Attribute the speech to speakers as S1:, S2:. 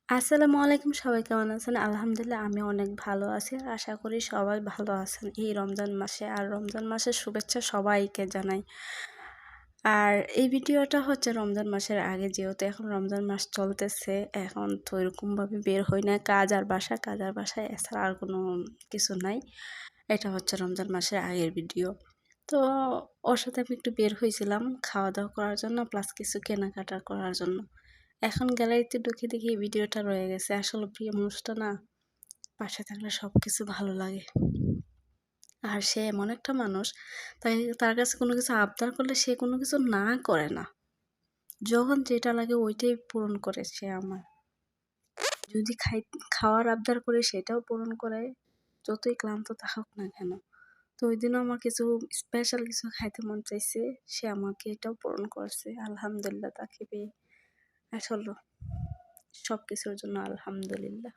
S1: আসসালামু আলাইকুম, সবাই কেমন আছেন? আলহামদুলিল্লাহ আমি অনেক ভালো আছি। আর আশা করি সবাই ভালো আছেন এই রমজান মাসে। আর রমজান মাসের শুভেচ্ছা সবাইকে জানাই। আর এই ভিডিওটা হচ্ছে রমজান মাসের আগে, যেহেতু এখন রমজান মাস চলতেছে। এখন তো এরকমভাবে বের হই না, কাজ আর বাসায় এছাড়া আর কোনো কিছু নাই। এটা হচ্ছে রমজান মাসের আগের ভিডিও। তো ওর সাথে আমি একটু বের হয়েছিলাম খাওয়া দাওয়া করার জন্য, প্লাস কিছু কেনাকাটা করার জন্য। এখন গ্যালারিতে ঢুকে দেখি এই ভিডিওটা রয়ে গেছে। আসলে প্রিয় মানুষটা না পাশে থাকলে সবকিছু ভালো লাগে। আর সে এমন একটা মানুষ, তার কাছে কোনো কিছু আবদার করলে সে কোনো কিছু না করে না। যখন যেটা লাগে ওইটাই পূরণ করে সে আমার। যদি খাওয়ার আবদার করে সেটাও পূরণ করে, যতই ক্লান্ত থাকুক না কেন। তো ওইদিনও আমার কিছু স্পেশাল কিছু খাইতে মন চাইছে, সে আমাকে এটাও পূরণ করছে। আলহামদুলিল্লাহ তাকে পেয়ে। আসলে সবকিছুর জন্য আলহামদুলিল্লাহ।